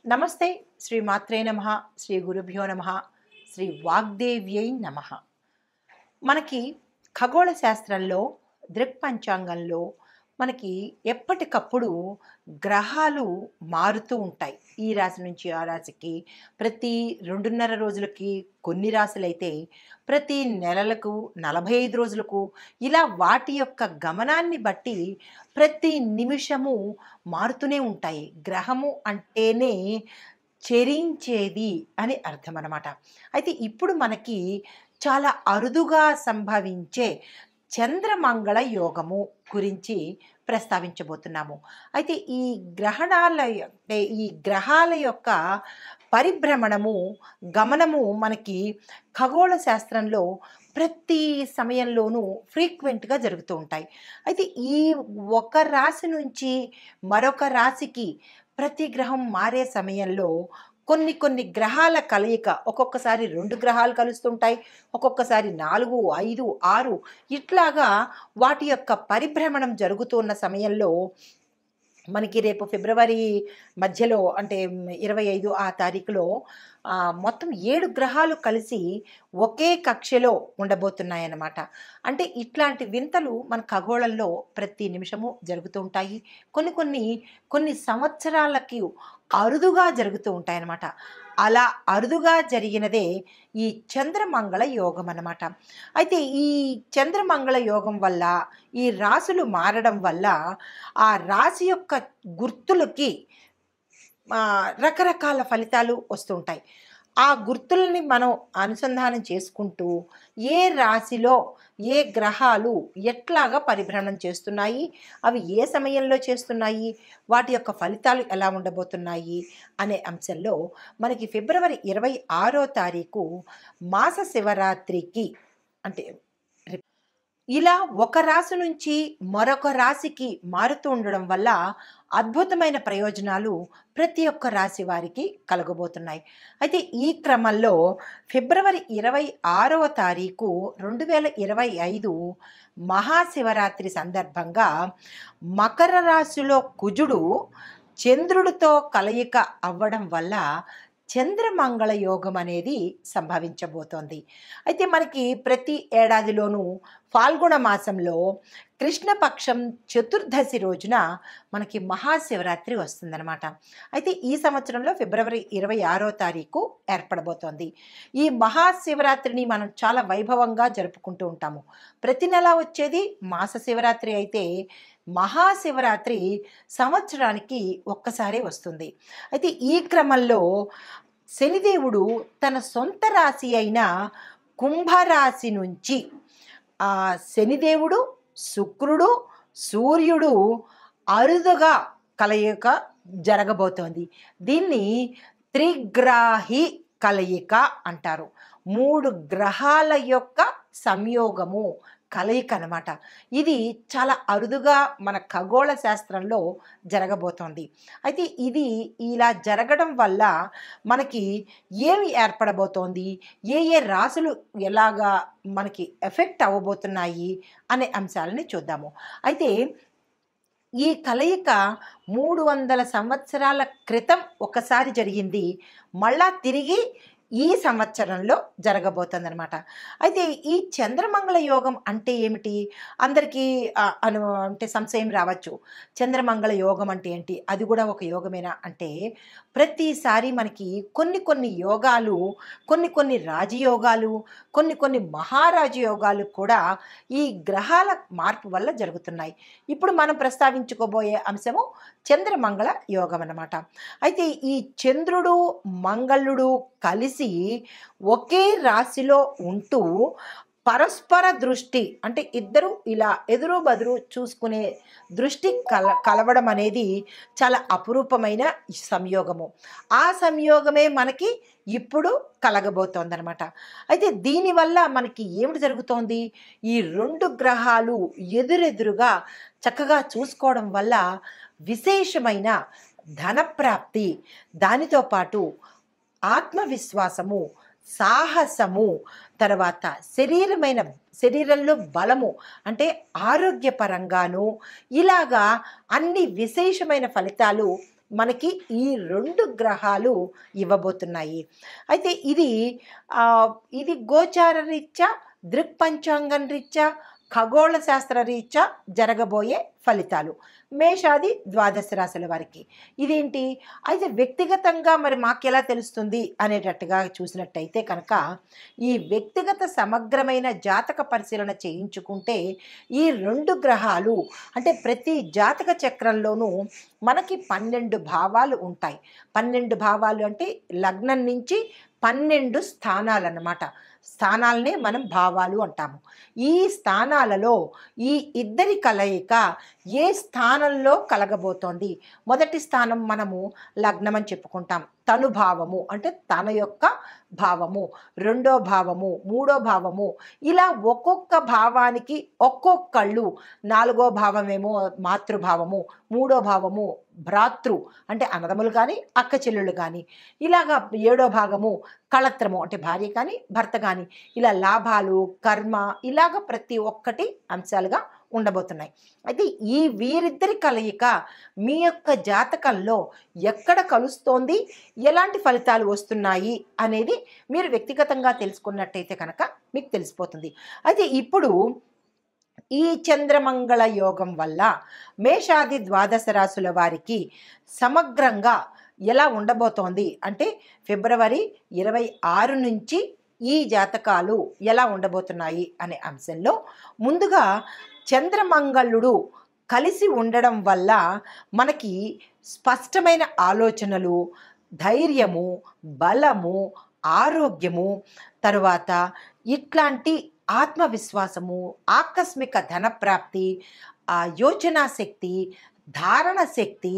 నమస్తే. శ్రీ మాత్రే నమః. శ్రీ గురుభ్యో నమః. శ్రీ వాగ్దేవ్యై నమః. మనకి ఖగోళ శాస్త్రంలో, దృక్పంచాంగంలో మనకి ఎప్పటికప్పుడు గ్రహాలు మారుతూ ఉంటాయి. ఈ రాశి నుంచి ఆ రాశికి, ప్రతి 2.5 రోజులకి కొన్ని రాశులైతే, ప్రతి నెలలకు 45 రోజులకు ఇలా వాటి యొక్క గమనాన్ని బట్టి ప్రతి నిమిషము మారుతూనే ఉంటాయి. గ్రహము అంటేనే చెరించేది అని అర్థం అన్నమాట. అయితే ఇప్పుడు మనకి చాలా అరుదుగా సంభవించే చంద్రమంగళ యోగము గురించి ప్రస్తావించబోతున్నాము. అయితే ఈ గ్రహాల యొక్క పరిభ్రమణము, గమనము మనకి ఖగోళ శాస్త్రంలో ప్రతి సమయంలోనూ ఫ్రీక్వెంట్గా జరుగుతూ ఉంటాయి. అయితే ఈ ఒక రాశి నుంచి మరొక రాశికి ప్రతి గ్రహం మారే సమయంలో కొన్ని గ్రహాల కలయిక, ఒక్కొక్కసారి 2 గ్రహాలు కలుస్తుంటాయి, ఒక్కొక్కసారి 4, 5, 6 ఇట్లాగా వాటి యొక్క పరిభ్రమణం జరుగుతున్న సమయంలో మనకి రేపు ఫిబ్రవరి మధ్యలో అంటే 25 ఆ తారీఖులో మొత్తం 7 గ్రహాలు కలిసి ఒకే కక్షలో ఉండబోతున్నాయన్నమాట. అంటే ఇట్లాంటి వింతలు మన ఖగోళంలో ప్రతి నిమిషము జరుగుతూ ఉంటాయి. కొన్ని సంవత్సరాలకి అరుదుగా జరుగుతూ ఉంటాయన్నమాట. అలా అరుదుగా జరిగినదే ఈ చంద్రమంగళ యోగం అన్నమాట. అయితే ఈ చంద్రమంగళ యోగం వల్ల, ఈ రాశులు మారడం వల్ల ఆ రాశి యొక్క గుర్తులకి రకరకాల ఫలితాలు వస్తుంటాయి. ఆ గుర్తుల్ని మనం అనుసంధానం చేసుకుంటూ ఏ రాశిలో ఏ గ్రహాలు ఎట్లాగా పరిభ్రమణం చేస్తున్నాయి, అవి ఏ సమయంలో చేస్తున్నాయి, వాటి యొక్క ఫలితాలు ఎలా ఉండబోతున్నాయి అనే అంశంలో మనకి ఫిబ్రవరి 26వ తారీఖు మాస శివరాత్రికి, అంటే ఇలా ఒక రాశి నుంచి మరొక రాశికి మారుతూ ఉండడం వల్ల అద్భుతమైన ప్రయోజనాలు ప్రతి ఒక్క రాశి వారికి కలగబోతున్నాయి. అయితే ఈ క్రమంలో ఫిబ్రవరి 26వ తారీఖు 2025 మహాశివరాత్రి సందర్భంగా మకర రాశిలో కుజుడు చంద్రుడితో కలయిక అవ్వడం వల్ల చంద్రమంగళ యోగం అనేది సంభవించబోతోంది. అయితే మనకి ప్రతి ఏడాదిలోనూ ఫాల్గుణ మాసంలో కృష్ణపక్షం చతుర్దశి రోజున మనకి మహాశివరాత్రి వస్తుందన్నమాట. అయితే ఈ సంవత్సరంలో ఫిబ్రవరి 26వ తారీఖు ఏర్పడబోతోంది. ఈ మహాశివరాత్రిని మనం చాలా వైభవంగా జరుపుకుంటూ ఉంటాము. ప్రతి నెల వచ్చేది మాస శివరాత్రి అయితే మహాశివరాత్రి సంవత్సరానికి ఒక్కసారే వస్తుంది. అయితే ఈ క్రమంలో శనిదేవుడు తన సొంత రాశి అయిన కుంభరాశి నుంచి శనిదేవుడు, శుక్రుడు, సూర్యుడు అరుదుగా కలయిక జరగబోతోంది. దీన్ని త్రిగ్రాహి కలయిక అంటారు. 3 గ్రహాల యొక్క సంయోగము, కలయిక అన్నమాట. ఇది చాలా అరుదుగా మన ఖగోళ శాస్త్రంలో జరగబోతోంది. అయితే ఇది ఇలా జరగడం వల్ల మనకి ఏమి ఏర్పడబోతోంది, ఏ రాశులు ఎలాగా మనకి ఎఫెక్ట్ అవ్వబోతున్నాయి అనే అంశాలని చూద్దాము. అయితే ఈ కలయిక 300 సంవత్సరాల క్రితం ఒకసారి జరిగింది, మళ్ళా తిరిగి ఈ సంవత్సరంలో జరగబోతుందన్నమాట. అయితే ఈ చంద్రమంగళ యోగం అంటే ఏమిటి? అందరికీ అంటే సంశయం రావచ్చు. చంద్రమంగళ యోగం అంటే ఏంటి? అది కూడా ఒక యోగమేనా అంటే, ప్రతిసారి మనకి కొన్ని యోగాలు, కొన్ని రాజయోగాలు, కొన్ని మహారాజ యోగాలు కూడా ఈ గ్రహాల మార్పు వల్ల జరుగుతున్నాయి. ఇప్పుడు మనం ప్రస్తావించుకోబోయే అంశము చంద్రమంగళ యోగం అన్నమాట. అయితే ఈ చంద్రుడు, మంగళుడు కలిసి ఒకే రాశిలో ఉంటూ పరస్పర దృష్టి, అంటే ఇద్దరు ఇలా ఎదురు బదురు చూసుకునే దృష్టి కలవడం అనేది చాలా అపురూపమైన సంయోగము. ఆ సంయోగమే మనకి ఇప్పుడు కలగబోతోందనమాట. అయితే దీనివల్ల మనకి ఏమిటి జరుగుతోంది? ఈ 2 గ్రహాలు ఎదురెదురుగా చక్కగా చూసుకోవడం వల్ల విశేషమైన ధనప్రాప్తి, దానితో పాటు ఆత్మవిశ్వాసము, సాహసము, తర్వాత శరీరంలో బలము, అంటే ఆరోగ్యపరంగాను ఇలాగా అన్ని విశేషమైన ఫలితాలు మనకి ఈ 2 గ్రహాలు ఇవ్వబోతున్నాయి. అయితే ఇది గోచార రీత్యా, దృక్పంచాంగం రీత్యా, ఖగోళ శాస్త్ర రీత్యా జరగబోయే ఫలితాలు మేషాది ద్వాదశ రాశుల వారికి. ఇదేంటి అయితే వ్యక్తిగతంగా మరి మాకెలా తెలుస్తుంది అనేటట్టుగా చూసినట్టయితే కనుక, ఈ వ్యక్తిగత సమగ్రమైన జాతక పరిశీలన చేయించుకుంటే ఈ 2 గ్రహాలు అంటే ప్రతి జాతక చక్రంలోనూ మనకి 12 భావాలు ఉంటాయి. 12 భావాలు అంటే లగ్నం నుంచి 12 స్థానాలన్నమాట. స్థానాలనే మనం భావాలు అంటాము. ఈ స్థానాలలో ఈ ఇద్దరి కలయిక ఏ స్థానంలో కలగబోతోంది. మొదటి స్థానం మనము లగ్నం అని చెప్పుకుంటాం. తను భావము అంటే తన యొక్క భావము, రెండో భావము, మూడో భావము, ఇలా ఒక్కొక్క భావానికి ఒక్కొక్కళ్ళు. 4వ భావమేమో మాతృభావము, మూడో భావము భ్రాతృ అంటే అన్నదమ్ములు కానీ అక్క చెల్లెళ్ళు కానీ, ఇలాగా 7వ భాగము కళత్రము అంటే భార్య కానీ భర్త కానీ, ఇలా లాభాలు కర్మ ఇలాగ ప్రతి ఒక్కటి అంశాలుగా ఉండబోతున్నాయి. అయితే ఈ వీరిద్దరి కలయిక మీ యొక్క జాతకంలో ఎక్కడ కలుస్తోంది, ఎలాంటి ఫలితాలు వస్తున్నాయి అనేది మీరు వ్యక్తిగతంగా తెలుసుకున్నట్టయితే కనుక మీకు తెలిసిపోతుంది. అయితే ఇప్పుడు ఈ చంద్రమంగళ యోగం వల్ల మేషాది ద్వాదశ రాశుల వారికి సమగ్రంగా ఎలా ఉండబోతోంది అంటే ఫిబ్రవరి 26 నుంచి ఈ జాతకాలు ఎలా ఉండబోతున్నాయి అనే అంశంలో ముందుగా చంద్రమంగళుడు కలిసి ఉండడం వల్ల మనకి స్పష్టమైన ఆలోచనలు, ధైర్యము, బలము, ఆరోగ్యము, తరువాత ఇట్లాంటి ఆత్మవిశ్వాసము, ఆకస్మిక ధనప్రాప్తి, యోచనా శక్తి, ధారణ శక్తి,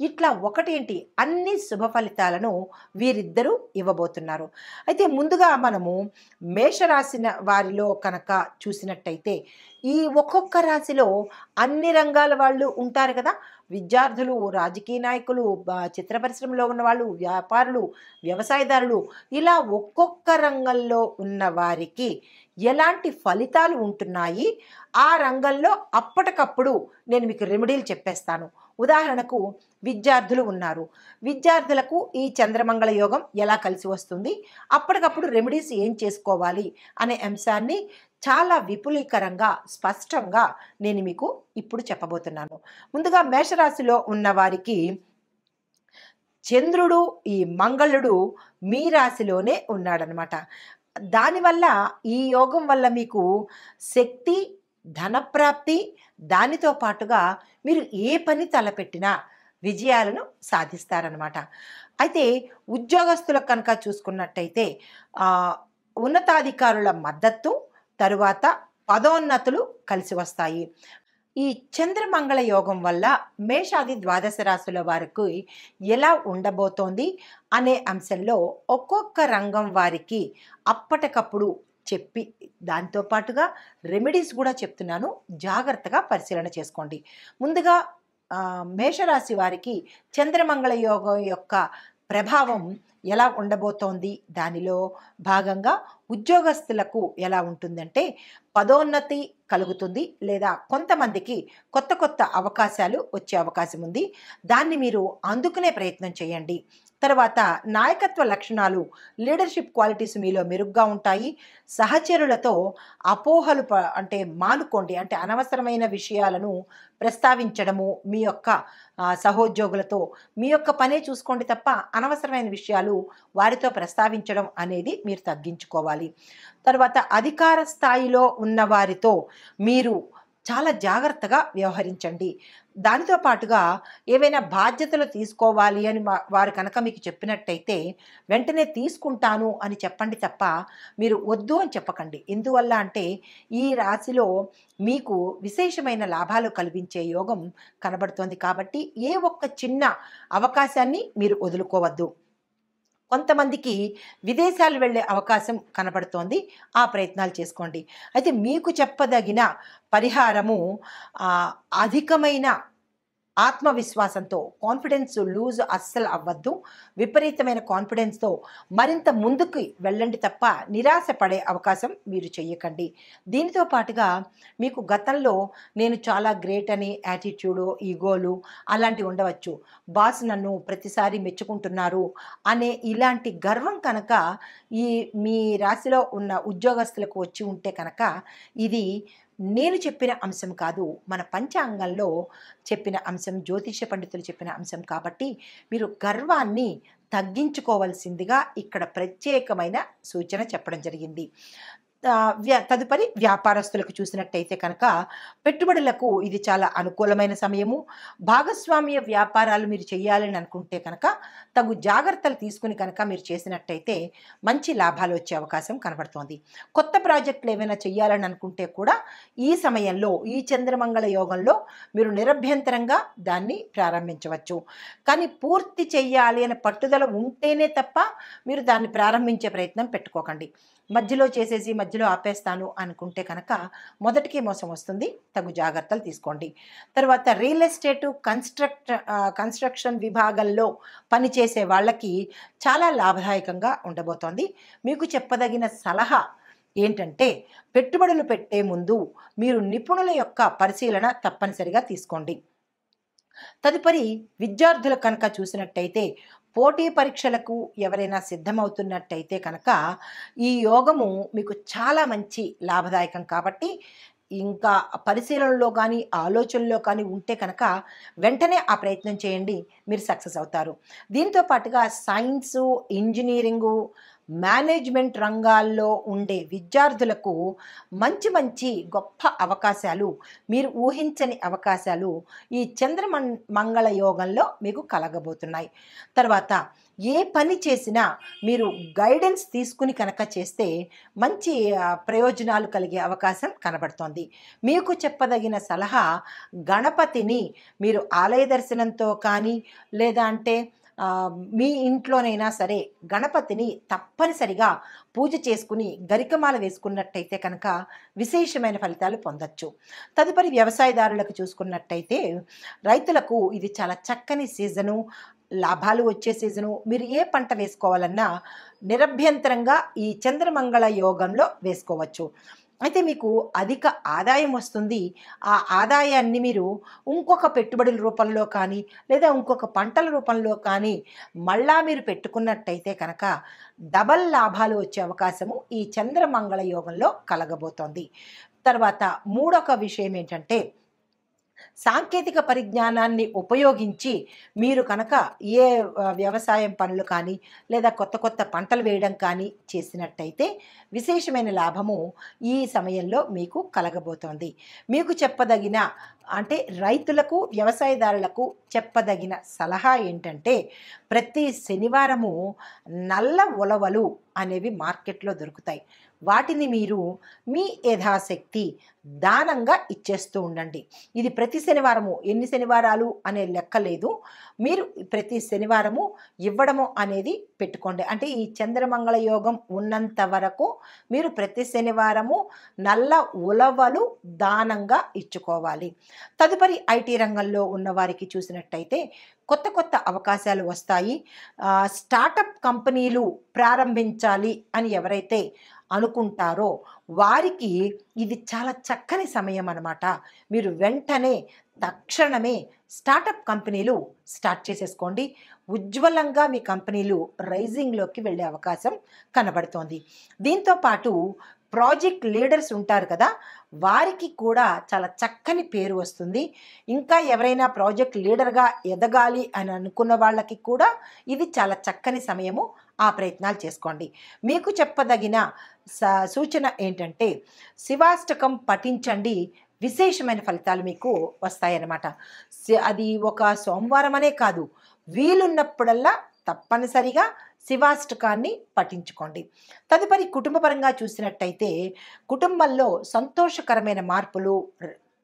ఇట్లా ఒకటేంటి అన్ని శుభ ఫలితాలను వీరిద్దరూ ఇవ్వబోతున్నారు. అయితే ముందుగా మనము మేషరాశి వారిలో కనుక చూసినట్టయితే ఈ ఒక్కొక్క రాశిలో అన్ని రంగాల వాళ్ళు ఉంటారు కదా. విద్యార్థులు, రాజకీయ నాయకులు, చిత్ర పరిశ్రమలో ఉన్న వాళ్ళు, వ్యాపారులు, వ్యవసాయదారులు, ఇలా ఒక్కొక్క రంగంలో ఉన్న వారికి ఎలాంటి ఫలితాలు ఉంటున్నాయి, ఆ రంగంలో అప్పటికప్పుడు నేను మీకు రెమెడీలు చెప్పేస్తాను. ఉదాహరణకు విద్యార్థులు ఉన్నారు. విద్యార్థులకు ఈ చంద్రమంగళ యోగం ఎలా కలిసి వస్తుంది, అప్పటికప్పుడు రెమెడీస్ ఏం చేసుకోవాలి అనే అంశాన్ని చాలా విపులీకరంగా స్పష్టంగా నేను మీకు ఇప్పుడు చెప్పబోతున్నాను. ముందుగా మేషరాశిలో ఉన్న వారికి చంద్రుడు, ఈ మంగళుడు మీ రాశిలోనే ఉన్నాడనమాట. దానివల్ల ఈ యోగం వల్ల మీకు శక్తి, ధనప్రాప్తి, దానితో పాటుగా మీరు ఏ పని తలపెట్టినా విజయాలను సాధిస్తారనమాట. అయితే ఉద్యోగస్తులకు కనుక చూసుకున్నట్టయితే ఉన్నతాధికారుల మద్దతు, తరువాత పదోన్నతులు కలిసి వస్తాయి. ఈ చంద్రమంగళ యోగం వల్ల మేషాది ద్వాదశ రాశుల వారికి ఎలా ఉండబోతోంది అనే అంశంలో ఒక్కొక్క రంగం వారికి అప్పటికప్పుడు చెప్పి దాంతో పాటుగా రెమెడీస్ కూడా చెప్తున్నాను. జాగ్రత్తగా పరిశీలన చేసుకోండి. ముందుగా మేషరాశి వారికి చంద్రమంగళ యోగం యొక్క ప్రభావం ఎలా ఉండబోతోంది, దానిలో భాగంగా ఉద్యోగస్తులకు ఎలా ఉంటుందంటే పదోన్నతి కలుగుతుంది, లేదా కొంతమందికి కొత్త కొత్త అవకాశాలు వచ్చే అవకాశం ఉంది. దాన్ని మీరు అందుకునే ప్రయత్నం చేయండి. తర్వాత నాయకత్వ లక్షణాలు, లీడర్షిప్ క్వాలిటీస్ మీలో మెరుగ్గా ఉంటాయి. సహచరులతో అపోహలు అంటే మానుకోండి. అంటే అనవసరమైన విషయాలను ప్రస్తావించడము, మీ యొక్క సహోద్యోగులతో మీ యొక్క పనే చూసుకోండి తప్ప అనవసరమైన విషయాలు వారితో ప్రస్తావించడం అనేది మీరు తగ్గించుకోవాలి. తర్వాత అధికార స్థాయిలో ఉన్న వారితో మీరు చాలా జాగ్రత్తగా వ్యవహరించండి. దానితో పాటుగా ఏవైనా బాధ్యతలు తీసుకోవాలి అని వారు కనుక మీకు చెప్పినట్టయితే వెంటనే తీసుకుంటాను అని చెప్పండి తప్ప మీరు వద్దు అని చెప్పకండి. ఎందువల్ల అంటే ఈ రాశిలో మీకు విశేషమైన లాభాలు కల్పించే యోగం కనబడుతోంది కాబట్టి ఏ ఒక్క చిన్న అవకాశాన్ని మీరు వదులుకోవద్దు. కొంతమందికి విదేశాలు వెళ్ళే అవకాశం కనబడుతోంది. ఆ ప్రయత్నాలు చేసుకోండి. అయితే మీకు చెప్పదగిన పరిహారము అధికమైన ఆత్మవిశ్వాసంతో, కాన్ఫిడెన్స్ లూజ్ అస్సలు అవ్వద్దు. విపరీతమైన కాన్ఫిడెన్స్తో మరింత ముందుకు వెళ్ళండి తప్ప నిరాశ పడే అవకాశం మీరు చెయ్యకండి. దీనితో పాటుగా మీకు గతంలో నేను చాలా గ్రేట్ అని యాటిట్యూడు, ఈగోలు అలాంటివి ఉండవచ్చు. బాస్ నన్ను ప్రతిసారి మెచ్చుకుంటున్నారు అనే ఇలాంటి గర్వం కనుక ఈ మీ రాశిలో ఉన్న ఉద్యోగస్తులకు వచ్చి ఉంటే కనుక ఇది నేను చెప్పిన అంశం కాదు, మన పంచాంగంలో చెప్పిన అంశం, జ్యోతిష పండితులు చెప్పిన అంశం కాబట్టి మీరు గర్వాన్ని తగ్గించుకోవాల్సిందిగా ఇక్కడ ప్రత్యేకమైన సూచన చెప్పడం జరిగింది. తదుపరి వ్యాపారస్తులకు చూసినట్టయితే కనుక పెట్టుబడులకు ఇది చాలా అనుకూలమైన సమయము. భాగస్వామ్య వ్యాపారాలు మీరు చేయాలని అనుకుంటే కనుక తగు జాగ్రత్తలు తీసుకుని కనుక మీరు చేసినట్టయితే మంచి లాభాలు వచ్చే అవకాశం కనబడుతోంది. కొత్త ప్రాజెక్టులు ఏమైనా చేయాలని అనుకుంటే కూడా ఈ సమయంలో, ఈ చంద్రమంగళ యోగంలో మీరు నిరభ్యంతరంగా దాన్ని ప్రారంభించవచ్చు. కానీ పూర్తి చెయ్యాలి అనే పట్టుదల ఉంటేనే తప్ప మీరు దాన్ని ప్రారంభించే ప్రయత్నం పెట్టుకోకండి. మధ్యలో చేసేసి మధ్యలో ఆపేస్తాను అనుకుంటే కనుక మొదటికే మోసం వస్తుంది. తగు జాగ్రత్తలు తీసుకోండి. తర్వాత రియల్ ఎస్టేటు, కన్స్ట్రక్షన్ విభాగంలో పనిచేసే వాళ్ళకి చాలా లాభదాయకంగా ఉండబోతోంది. మీకు చెప్పదగిన సలహా ఏంటంటే పెట్టుబడులు పెట్టే ముందు మీరు నిపుణుల యొక్క పరిశీలన తప్పనిసరిగా తీసుకోండి. తదుపరి విద్యార్థులకు కనుక చూసినట్టయితే పోటీ పరీక్షలకు ఎవరైనా సిద్ధమవుతున్నట్టయితే కనుక ఈ యోగము మీకు చాలా మంచి లాభదాయకం కాబట్టి ఇంకా పరిశీలనలో కానీ ఆలోచనలో కానీ ఉంటే కనుక వెంటనే ఆ ప్రయత్నం చేయండి, మీరు సక్సెస్ అవుతారు. దీంతో పాటుగా సైన్సు, ఇంజనీరింగు, మేనేజ్మెంట్ రంగాల్లో ఉండే విద్యార్థులకు మంచి మంచి గొప్ప అవకాశాలు, మీరు ఊహించని అవకాశాలు ఈ మంగళ యోగంలో మీకు కలగబోతున్నాయి. తర్వాత ఏ పని చేసినా మీరు గైడెన్స్ తీసుకుని కనుక చేస్తే మంచి ప్రయోజనాలు కలిగే అవకాశం కనబడుతోంది. మీకు చెప్పదగిన సలహా గణపతిని మీరు ఆలయ దర్శనంతో కానీ లేదా అంటే మీ ఇంట్లోనైనా సరే గణపతిని తప్పనిసరిగా పూజ చేసుకుని గరికమాల వేసుకున్నట్టయితే కనుక విశేషమైన ఫలితాలు పొందొచ్చు. తదుపరి వ్యవసాయదారులకు చూసుకున్నట్టయితే రైతులకు ఇది చాలా చక్కని సీజను, లాభాలు వచ్చే సీజను. మీరు ఏ పంట వేసుకోవాలన్నా నిరభ్యంతరంగా ఈ చంద్రమంగళ యోగంలో వేసుకోవచ్చు. అయితే మీకు అధిక ఆదాయం వస్తుంది. ఆ ఆదాయాన్ని మీరు ఇంకొక పెట్టుబడుల రూపంలో కానీ లేదా ఇంకొక పంటల రూపంలో కానీ మళ్ళా మీరు పెట్టుకున్నట్టయితే కనుక డబల్ లాభాలు వచ్చే అవకాశము ఈ చంద్రమంగళ యోగంలో కలగబోతోంది. తర్వాత మూడొక విషయం ఏంటంటే సాంకేతిక పరిజ్ఞానాన్ని ఉపయోగించి మీరు కనుక ఏ వ్యవసాయం పనులు కానీ లేదా కొత్త కొత్త పంటలు వేయడం కానీ చేసినట్టయితే విశేషమైన లాభము ఈ సమయంలో మీకు కలగబోతోంది. మీకు చెప్పదగిన అంటే రైతులకు, వ్యవసాయదారులకు చెప్పదగిన సలహా ఏంటంటే ప్రతి శనివారము నల్ల ఉలవలు అనేవి మార్కెట్లో దొరుకుతాయి. వాటిని మీరు మీ యథాశక్తి దానంగా ఇచ్చేస్తూ ఉండండి. ఇది ప్రతి శనివారము, ఎన్ని శనివారాలు అనే లెక్క లేదు, మీరు ప్రతి శనివారము ఇవ్వడము అనేది పెట్టుకోండి. అంటే ఈ చంద్రమంగళ యోగం ఉన్నంత వరకు మీరు ప్రతి శనివారము నల్ల ఉలవలు దానంగా ఇచ్చుకోవాలి. తదుపరి ఐటీ రంగంలో ఉన్న వారికి చూసినట్టయితే కొత్త కొత్త అవకాశాలు వస్తాయి. స్టార్టప్ కంపెనీలు ప్రారంభించాలి అని ఎవరైతే అనుకుంటారో వారికి ఇది చాలా చక్కని సమయం అన్నమాట. మీరు వెంటనే తక్షణమే స్టార్టప్ కంపెనీలు స్టార్ట్ చేసేసుకోండి. ఉజ్వలంగా మీ కంపెనీలు రైజింగ్లోకి వెళ్ళే అవకాశం కనబడుతోంది. దీంతో పాటు ప్రాజెక్ట్ లీడర్స్ ఉంటారు కదా, వారికి కూడా చాలా చక్కని పేరు వస్తుంది. ఇంకా ఎవరైనా ప్రాజెక్ట్ లీడర్గా ఎదగాలి అని అనుకున్న వాళ్ళకి కూడా ఇది చాలా చక్కని సమయము. ఆ ప్రయత్నాలు చేసుకోండి. మీకు చెప్పదగిన సూచన ఏంటంటే శివాష్టకం పఠించండి, విశేషమైన ఫలితాలు మీకు వస్తాయన్నమాట. అది ఒక సోమవారం అనే కాదు, వీలున్నప్పుడల్లా తప్పనిసరిగా శివాష్టకాన్ని పఠించుకోండి. తదుపరి కుటుంబపరంగా చూసినట్టయితే కుటుంబంలో సంతోషకరమైన మార్పులు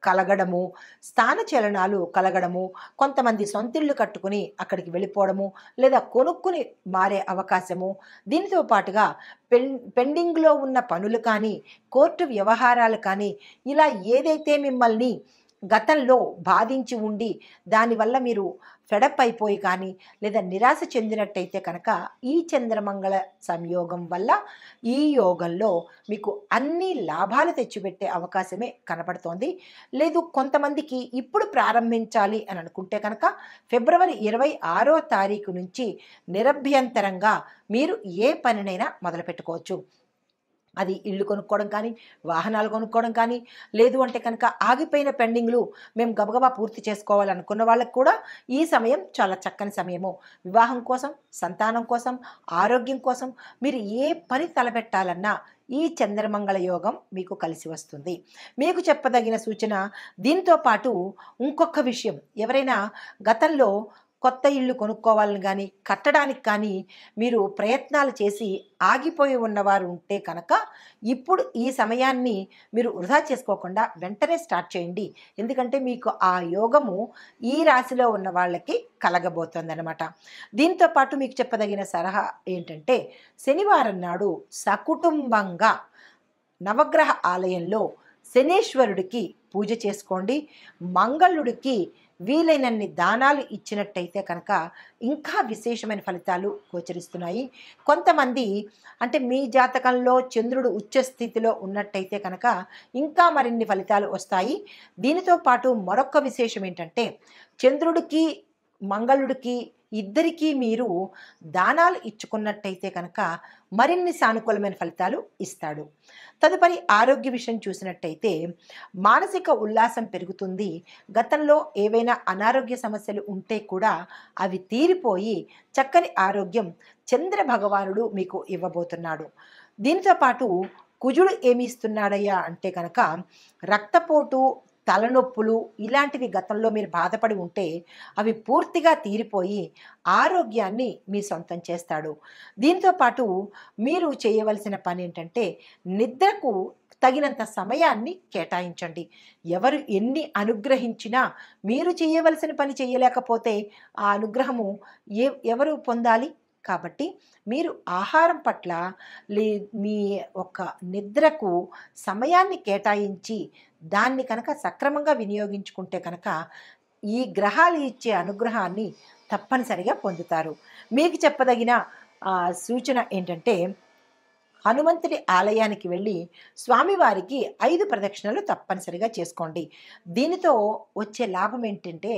కలగడము, స్థానచలనాలు కలగడము, కొంతమంది సొంతిళ్ళు కట్టుకుని అక్కడికి వెళ్ళిపోవడము లేదా కొనుక్కుని మారే అవకాశము, దీనితో పాటుగా పెండింగ్లో ఉన్న పనులు కానీ కోర్టు వ్యవహారాలు కానీ ఇలా ఏదైతే మిమ్మల్ని గతంలో బాధించి ఉండి దానివల్ల మీరు ఫెడప్ అయిపోయి కానీ లేదా నిరాశ చెందినట్టయితే కనుక ఈ చంద్రమంగళ సంయోగం వల్ల ఈ యోగంలో మీకు అన్ని లాభాలు తెచ్చిపెట్టే అవకాశమే కనపడుతోంది. లేదు కొంతమందికి ఇప్పుడు ప్రారంభించాలి అని అనుకుంటే కనుక ఫిబ్రవరి 26వ తారీఖు నుంచి నిరభ్యంతరంగా మీరు ఏ పనినైనా మొదలుపెట్టుకోవచ్చు. అది ఇల్లు కొనుక్కోవడం కానీ, వాహనాలు కొనుక్కోవడం కానీ, లేదు అంటే కనుక ఆగిపోయిన పెండింగ్లు మేము గబగబా పూర్తి చేసుకోవాలనుకున్న వాళ్ళకు కూడా ఈ సమయం చాలా చక్కని సమయము. వివాహం కోసం, సంతానం కోసం, ఆరోగ్యం కోసం మీరు ఏ పని తలపెట్టాలన్నా ఈ చంద్రమంగళ యోగం మీకు కలిసి వస్తుంది. మీకు చెప్పదగిన సూచన దీంతో పాటు ఇంకొక విషయం, ఎవరైనా గతంలో కొత్త ఇల్లు కొనుక్కోవాలని కానీ కట్టడానికి కానీ మీరు ప్రయత్నాలు చేసి ఆగిపోయి ఉన్నవారు ఉంటే కనుక ఇప్పుడు ఈ సమయాన్ని మీరు వృధా చేసుకోకుండా వెంటనే స్టార్ట్ చేయండి. ఎందుకంటే మీకు ఆ యోగము ఈ రాశిలో ఉన్న వాళ్ళకి కలగబోతోందనమాట. దీంతో పాటు మీకు చెప్పదగిన సలహా ఏంటంటే శనివారం నాడు సకుటుంబంగా నవగ్రహ ఆలయంలో శనేశ్వరుడికి పూజ చేసుకోండి. మంగళుడికి వీలైనన్ని దానాలు ఇచ్చినట్టయితే కనుక ఇంకా విశేషమైన ఫలితాలు గోచరిస్తున్నాయి. కొంతమంది అంటే మీ జాతకంలో చంద్రుడు ఉచ్చ స్థితిలో ఉన్నట్టయితే కనుక ఇంకా మరిన్ని ఫలితాలు వస్తాయి. దీనితో పాటు మరొక విశేషం ఏంటంటే చంద్రుడికి మంగళుడికి ఇద్దరికీ మీరు దానాలు ఇచ్చుకున్నట్టయితే కనుక మరిన్ని సానుకూలమైన ఫలితాలు ఇస్తాడు. తదుపరి ఆరోగ్య విషయం చూసినట్టయితే మానసిక ఉల్లాసం పెరుగుతుంది. గతంలో ఏవైనా అనారోగ్య సమస్యలు ఉంటే కూడా అవి తీరిపోయి చక్కని ఆరోగ్యం చంద్ర భగవానుడు మీకు ఇవ్వబోతున్నాడు. దీనితో పాటు కుజుడు ఏమి ఇస్తున్నాడయ్యా అంటే కనుక రక్తపోటు, తలనొప్పులు ఇలాంటివి గతంలో మీరు బాధపడి ఉంటే అవి పూర్తిగా తీరిపోయి ఆరోగ్యాన్ని మీ సొంతం చేస్తాడు. దీంతో పాటు మీరు చేయవలసిన పని ఏంటంటే నిద్రకు తగినంత సమయాన్ని కేటాయించండి. ఎవరు ఎన్ని అనుగ్రహించినా మీరు చేయవలసిన పని చేయలేకపోతే ఆ అనుగ్రహము ఎవరు పొందాలి? కాబట్టి మీరు ఆహారం పట్ల మీ ఒక నిద్రకు సమయాన్ని కేటాయించి దాన్ని కనుక సక్రమంగా వినియోగించుకుంటే కనుక ఈ గ్రహాలు ఇచ్చే అనుగ్రహాన్ని తప్పనిసరిగా పొందుతారు. మీకు చెప్పదగిన సూచన ఏంటంటే హనుమంతుడి ఆలయానికి వెళ్ళి స్వామివారికి 5 ప్రదక్షిణలు తప్పనిసరిగా చేసుకోండి. దీనితో వచ్చే లాభం ఏంటంటే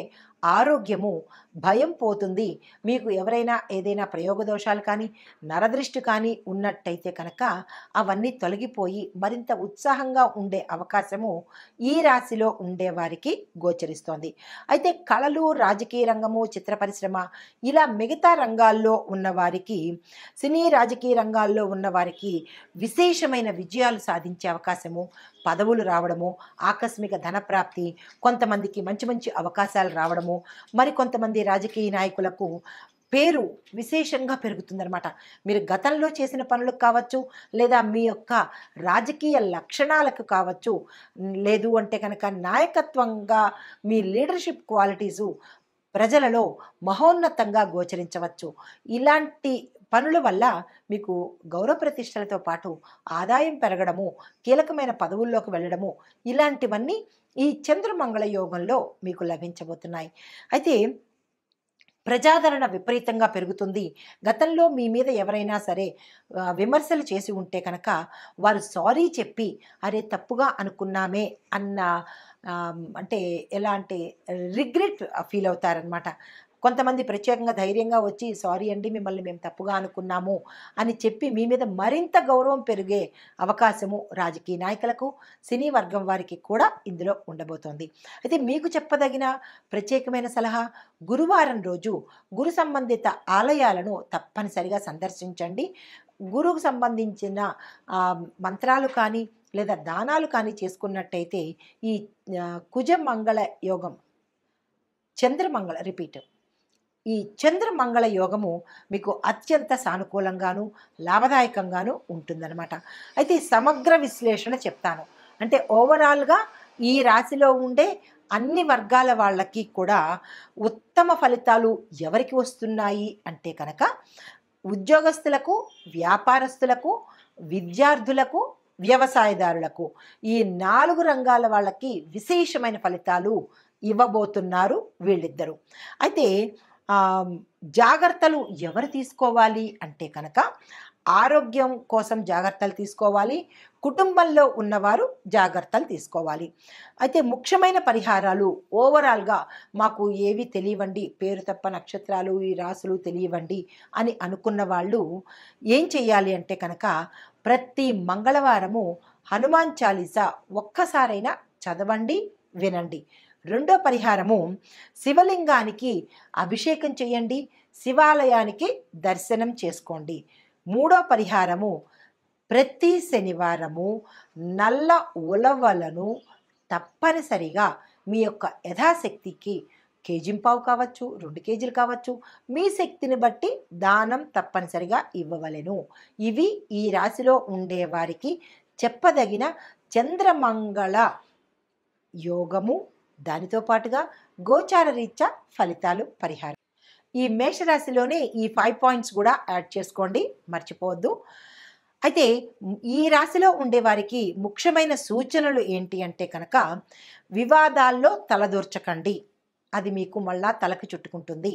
ఆరోగ్యము, భయం పోతుంది. మీకు ఎవరైనా ఏదైనా ప్రయోగ దోషాలు కానీ నరదృష్టి కానీ ఉన్నట్టయితే కనుక అవన్నీ తొలగిపోయి మరింత ఉత్సాహంగా ఉండే అవకాశము ఈ రాశిలో ఉండేవారికి గోచరిస్తోంది. అయితే కళలు, రాజకీయ రంగము, చిత్ర పరిశ్రమ ఇలా మిగతా రంగాల్లో ఉన్నవారికి, సినీ రాజకీయ రంగాల్లో ఉన్నవారికి విశేషమైన విజయాలు సాధించే అవకాశము, పదవులు రావడము, ఆకస్మిక ధనప్రాప్తి, కొంతమందికి మంచి మంచి అవకాశాలు రావడము, మరి కొంతమంది రాజకీయ నాయకులకు పేరు విశేషంగా పెరుగుతుందన్నమాట. మీరు గతంలో చేసిన పనులకు కావచ్చు, లేదా మీ యొక్క రాజకీయ లక్షణాలకు కావచ్చు, లేదు అంటే కనుక నాయకత్వంగా మీ లీడర్షిప్ క్వాలిటీసు ప్రజలలో మహోన్నతంగా గోచరించవచ్చు. ఇలాంటి పనుల వల్ల మీకు గౌరవ ప్రతిష్టలతో పాటు ఆదాయం పెరగడము, కీలకమైన పదవుల్లోకి వెళ్ళడము ఇలాంటివన్నీ ఈ చంద్రమంగళ యోగంలో మీకు లభించబోతున్నాయి. అయితే ప్రజాదరణ విపరీతంగా పెరుగుతుంది. గతంలో మీ మీద ఎవరైనా సరే విమర్శలు చేసి ఉంటే కనుక వారు సారీ చెప్పి అరే తప్పుగా అనుకున్నామే అన్న అంటే ఎలా అంటే రిగ్రెట్ ఫీల్ అవుతారనమాట. కొంతమంది ప్రత్యేకంగా ధైర్యంగా వచ్చి సారీ అండి మిమ్మల్ని మేము తప్పుగా అనుకున్నాము అని చెప్పి మీ మీద మరింత గౌరవం పెరిగే అవకాశము రాజకీయ నాయకులకు, సినీ వర్గం వారికి కూడా ఇందులో ఉండబోతోంది. అయితే మీకు చెప్పదగిన ప్రత్యేకమైన సలహా, గురువారం రోజు గురు సంబంధిత ఆలయాలను తప్పనిసరిగా సందర్శించండి. గురువుకు సంబంధించిన మంత్రాలు కానీ లేదా దానాలు కానీ చేసుకున్నట్టయితే ఈ కుజమంగళ యోగం చంద్రమంగళ ఈ చంద్రమంగళ యోగము మీకు అత్యంత సానుకూలంగాను లాభదాయకంగాను ఉంటుందన్నమాట. అయితే సమగ్ర విశ్లేషణ చెప్తాను. అంటే ఓవరాల్గా ఈ రాశిలో ఉండే అన్ని వర్గాల వాళ్ళకి కూడా ఉత్తమ ఫలితాలు ఎవరికి వస్తున్నాయి అంటే కనుక ఉద్యోగస్తులకు, వ్యాపారస్తులకు, విద్యార్థులకు, వ్యవసాయదారులకు ఈ 4 రంగాల వాళ్ళకి విశేషమైన ఫలితాలు ఇవ్వబోతున్నారు వీళ్ళిద్దరూ. అయితే జాగ్రత్తలు ఎవరు తీసుకోవాలి అంటే కనుక ఆరోగ్యం కోసం జాగ్రత్తలు తీసుకోవాలి, కుటుంబంలో ఉన్నవారు జాగ్రత్తలు తీసుకోవాలి. అయితే ముఖ్యమైన పరిహారాలు ఓవరాల్గా మాకు ఏవి తెలియవండి, పేరు తప్ప నక్షత్రాలు ఈ రాసులు తెలియవండి అని అనుకున్న వాళ్ళు ఏం చేయాలి అంటే కనుక ప్రతి మంగళవారము హనుమాన్ చాలీసా ఒక్కసారైనా చదవండి, వినండి. రెండో పరిహారము శివలింగానికి అభిషేకం చేయండి, శివాలయానికి దర్శనం చేసుకోండి. మూడో పరిహారము ప్రతి శనివారము నల్ల ఉలవలను తప్పనిసరిగా మీ యొక్క యథాశక్తికి కేజీంపావు కావచ్చు, 2 కేజీలు కావచ్చు, మీ శక్తిని బట్టి దానం తప్పనిసరిగా ఇవ్వవలెను. ఇవి ఈ రాశిలో ఉండేవారికి చెప్పదగిన చంద్రమంగళ యోగము, దానితో పాటుగా గోచార రీత్యా ఫలితాలు, పరిహారం. ఈ మేషరాశిలోనే ఈ 5 పాయింట్స్ కూడా యాడ్ చేసుకోండి, మర్చిపోవద్దు. అయితే ఈ రాశిలో ఉండేవారికి ముఖ్యమైన సూచనలు ఏంటి అంటే కనుక వివాదాల్లో తలదూర్చకండి, అది మీకు మళ్ళా తలకి చుట్టుకుంటుంది.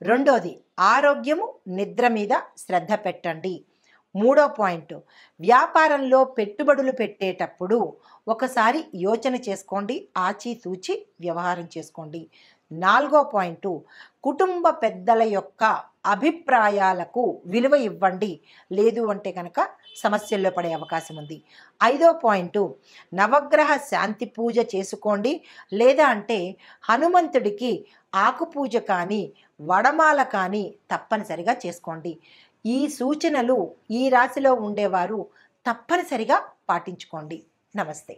రెండోది ఆరోగ్యము, నిద్ర మీద శ్రద్ధ పెట్టండి. మూడో పాయింట్ వ్యాపారంలో పెట్టుబడులు పెట్టేటప్పుడు ఒకసారి యోచన చేసుకోండి, ఆచితూచి వ్యవహారం చేసుకోండి. నాలుగో పాయింట్ కుటుంబ పెద్దల యొక్క అభిప్రాయాలకు విలువ ఇవ్వండి, లేదు అంటే కనుక సమస్యల్లో పడే అవకాశం ఉంది. ఐదో పాయింట్ నవగ్రహ శాంతి పూజ చేసుకోండి, లేదా అంటే హనుమంతుడికి ఆకు పూజ కానీ వడమాల కానీ తప్పనిసరిగా చేసుకోండి. ఈ సూచనలు ఈ రాశిలో ఉండేవారు తప్పనిసరిగా పాటించుకోండి. నమస్తే.